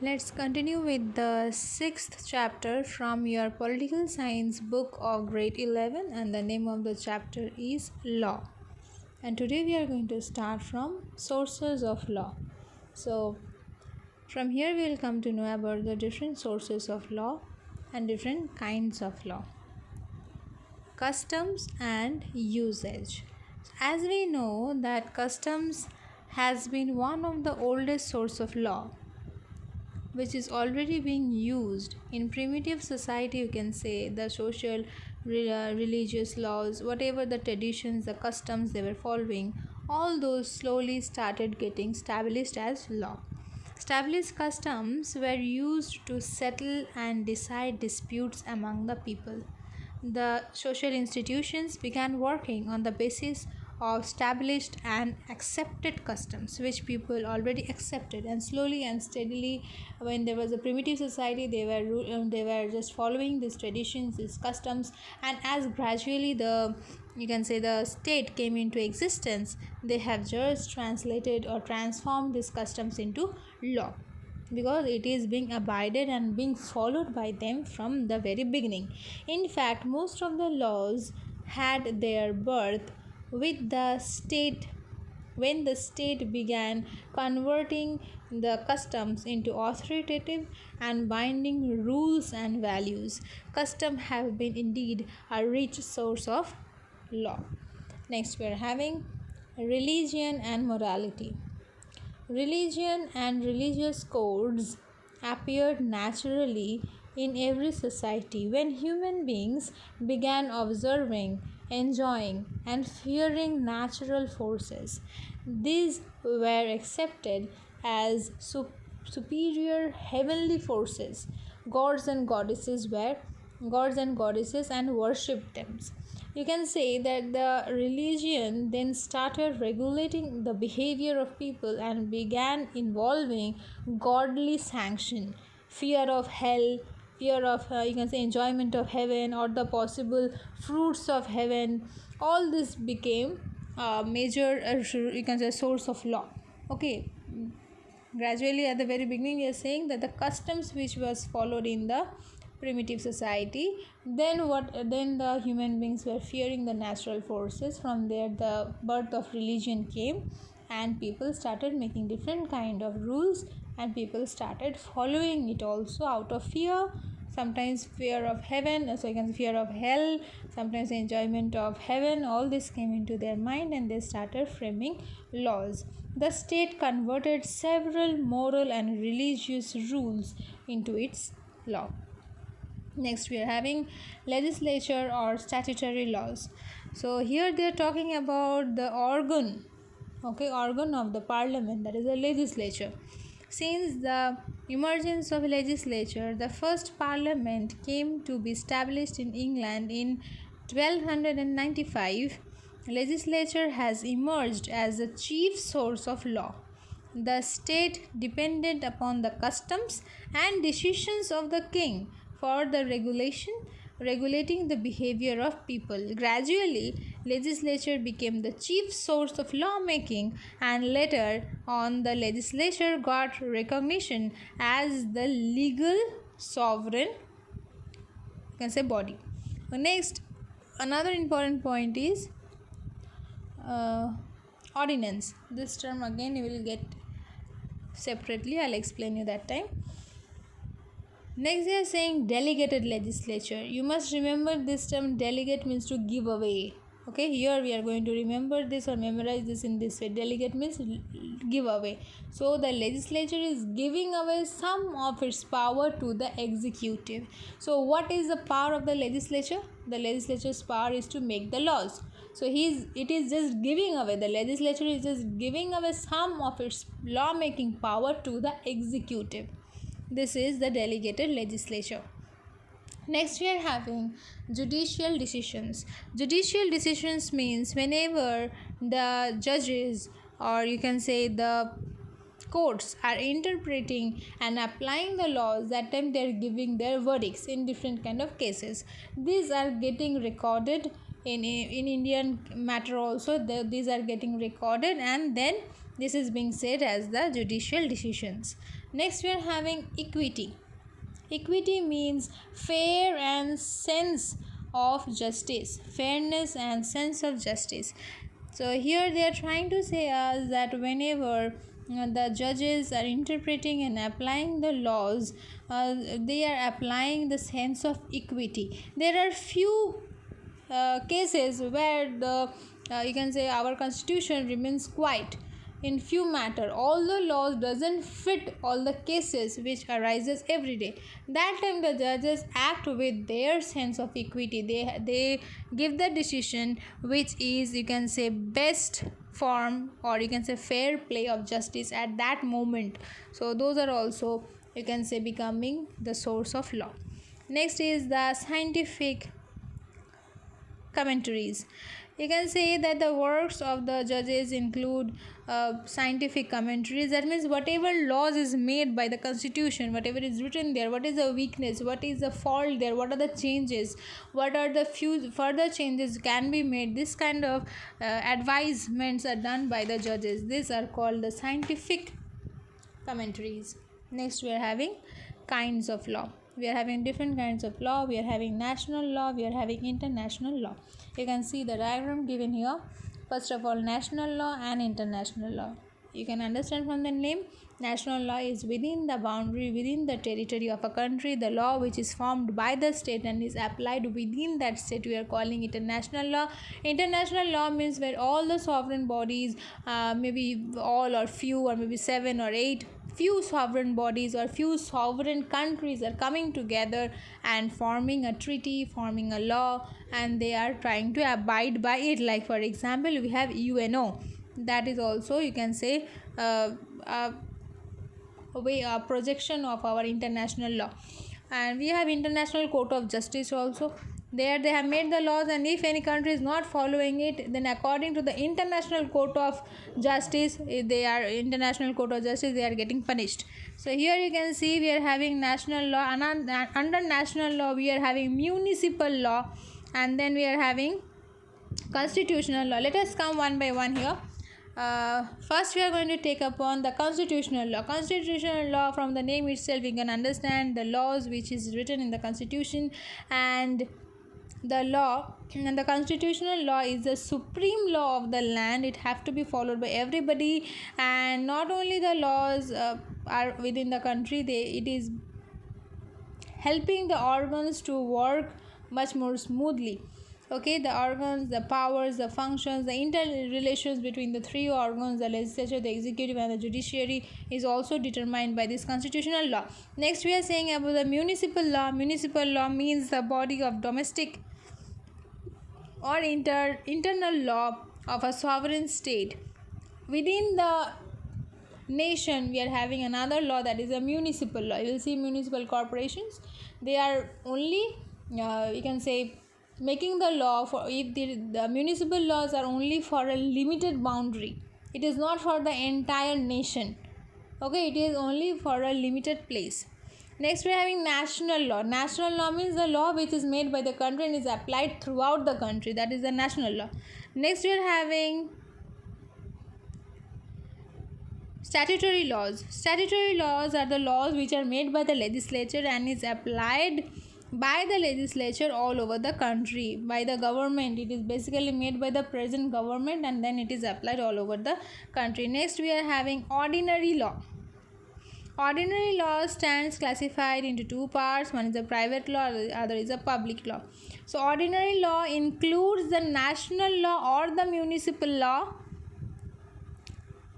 Let's continue with the sixth chapter from your political science book of grade 11, and the name of the chapter is Law. And today we are going to start from sources of law. So, from here we will come to know about the different sources of law and different kinds of law. Customs and usage. As we know that customs has been one of the oldest source of law, which is already being used in primitive society. You can say the social religious laws, whatever the traditions, the customs they were following, all those slowly started getting established as law. Established customs were used to settle and decide disputes among the people. The social institutions began working on the basis of established and accepted customs which people already accepted, and slowly and steadily, when there was a primitive society, they were just following these traditions, these customs, and as gradually the state came into existence, they have just translated or transformed these customs into law, because it is being abided and being followed by them from the very beginning. In fact, most of the laws had their birth with the state, when the state began converting the customs into authoritative and binding rules and values. Customs have been indeed a rich source of law. Next, we are having religion and morality. Religion and religious codes appeared naturally in every society when human beings began observing, enjoying, and fearing natural forces. These were accepted as superior heavenly forces. Gods and goddesses and worshipped them. You can say that the religion then started regulating the behavior of people and began involving godly sanction, fear of hell, fear of you can say enjoyment of heaven or the possible fruits of heaven. All this became a major you can say source of law. Okay, gradually at the very beginning we are saying that the customs which was followed in the primitive society, then the human beings were fearing the natural forces. From there the birth of religion came, and people started making different kind of rules, and people started following it also out of fear, sometimes fear of heaven, so you can fear of hell, sometimes enjoyment of heaven. All this came into their mind and they started framing laws. The state converted several moral and religious rules into its law. Next, we are having legislature or statutory laws. So here they are talking about the organ of the parliament, that is the legislature. Since the emergence of legislature, the first parliament came to be established in England in 1295. Legislature has emerged as the chief source of law. The state depended upon the customs and decisions of the king for the regulating the behavior of people. Gradually, legislature became the chief source of lawmaking, and later on the legislature got recognition as the legal sovereign, you can say, body. Next, another important point is ordinance. This term again you will get separately, I'll explain you that time. Next, they are saying delegated legislature. You must remember this term. Delegate means to give away. Okay, here we are going to remember this or memorize this in this way. Delegate means give away. So the legislature is giving away some of its power to the executive. So what is the power of the legislature? The legislature's power is to make the laws. So it is just giving away. The legislature is just giving away some of its lawmaking power to the executive. This is the delegated legislature. Next, we are having judicial decisions. Judicial decisions means whenever the judges, or you can say the courts, are interpreting and applying the laws, that time they are giving their verdicts in different kind of cases. These are getting recorded in Indian matter also. These are getting recorded, and then this is being said as the judicial decisions. Next we are having equity. Equity means fair and sense of justice, fairness and sense of justice. So here they are trying to say us that whenever the judges are interpreting and applying the laws, they are applying the sense of equity. There are few cases where the you can say our constitution remains quiet in few matter. All the laws doesn't fit all the cases which arises every day. That time the judges act with their sense of equity. They give the decision which is, you can say, best form, or you can say fair play of justice at that moment. So those are also, you can say, becoming the source of law. Next is the scientific commentaries. You can say that the works of the judges include scientific commentaries. That means whatever laws is made by the constitution, whatever is written there, what is the weakness, what is the fault there, what are the changes, what are the few further changes can be made, this kind of advisements are done by the judges. These are called the scientific commentaries. Next we are having kinds of law. We are having different kinds of law. We are having national law, we are having international law. You can see the diagram given here. First of all, national law and international law. You can understand from the name, national law is within the boundary, within the territory of a country, the law which is formed by the state and is applied within that state. We are calling it a national law. International law means where all the sovereign bodies, maybe all or few or maybe 7 or 8 few sovereign bodies or few sovereign countries are coming together and forming a treaty, forming a law, and they are trying to abide by it. Like for example, we have UNO. That is also, you can say, a projection of our international law. And we have International Court of Justice also. There they have made the laws, and if any country is not following it, then according to the International Court of Justice, they are getting punished. So here you can see we are having national law, and under national law we are having municipal law, and then we are having constitutional law. Let us come one by one here. First we are going to take upon the constitutional law. Constitutional law, from the name itself we can understand the laws which is written in the constitution, and the law and the constitutional law is the supreme law of the land. It have to be followed by everybody, and not only the laws are within the country, it is helping the organs to work much more smoothly. Okay, the organs, the powers, the functions, the interrelations between the three organs, the legislature, the executive and the judiciary, is also determined by this constitutional law. Next we are saying about the municipal law. Municipal law means the body of domestic or internal law of a sovereign state. Within the nation we are having another law, that is a municipal law. You will see municipal corporations, they are only you can say making the law for, if the municipal laws are only for a limited boundary, it is not for the entire nation. Okay, it is only for a limited place. Next we are having national law. National law means the law which is made by the country and is applied throughout the country. That is the national law. Next we are having statutory laws. Statutory laws are the laws which are made by the legislature and is applied by the legislature all over the country, by the government. It is basically made by the present government and then it is applied all over the country. Next we are having ordinary law. Ordinary law stands classified into two parts. One is a private law, the other is a public law. So ordinary law includes the national law or the municipal law.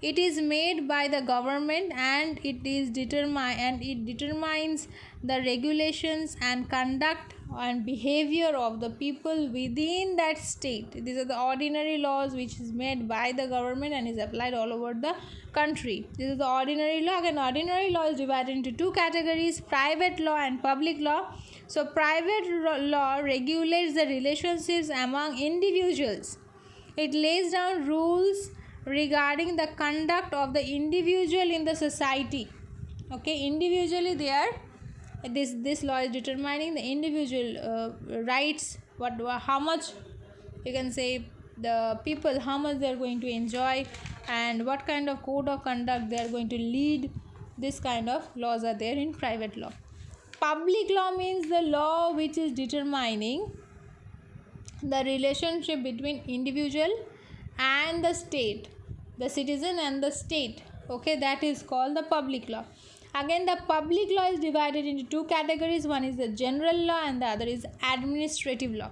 It is made by the government and it determines the regulations and conduct and behavior of the people within that state. These are the ordinary laws which is made by the government and is applied all over the country. This is the ordinary law. And ordinary law is divided into two categories: private law and public law. So private law regulates the relationships among individuals. It lays down rules regarding the conduct of the individual in the society. Okay, individually they are, this law is determining the individual rights, how much, you can say, the people, how much they are going to enjoy and what kind of code of conduct they are going to lead. this kind of laws are there in private law. Public law means the law which is determining the relationship between individual and the state, the citizen and the state. Okay, that is called the public law. Again, the public law is divided into two categories. One is the general law and the other is administrative law.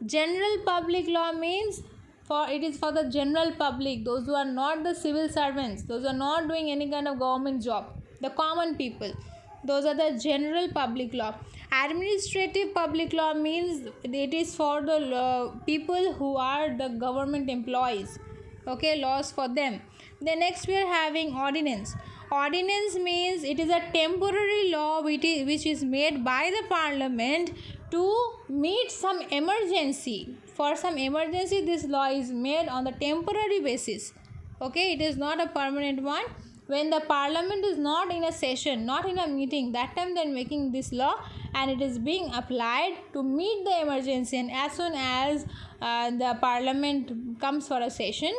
General public law means it is for the general public, those who are not the civil servants, those who are not doing any kind of government job, the common people. Those are the general public law. Administrative public law means it is for the people who are the government employees. Okay, laws for them. Then next we are having ordinance. Ordinance means it is a temporary law which is made by the parliament to meet some emergency. For some emergency, this law is made on the temporary basis. Okay, it is not a permanent one. When the parliament is not in a session, not in a meeting, that time they are making this law and it is being applied to meet the emergency. And as soon as the parliament comes for a session,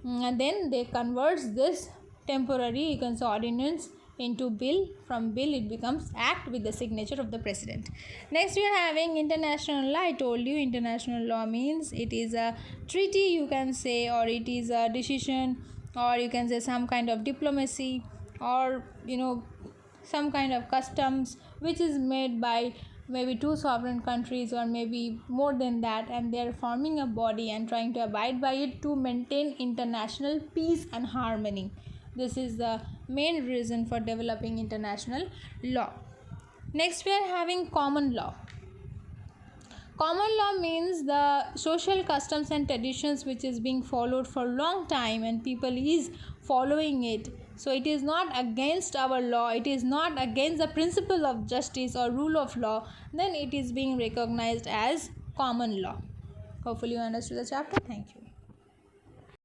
and then they converts this temporary, you can say, ordinance into bill. From bill it becomes act with the signature of the president. Next we are having international law. I told you international law means it is a treaty, you can say, or it is a decision, or you can say some kind of diplomacy, or some kind of customs which is made by maybe two sovereign countries or maybe more than that, and they are forming a body and trying to abide by it to maintain international peace and harmony. This is the main reason for developing international law. Next we are having common law. Common law means the social customs and traditions which is being followed for a long time and people is following it. So it is not against our law, it is not against the principle of justice or rule of law, then it is being recognized as common law. Hopefully you understood the chapter. Thank you.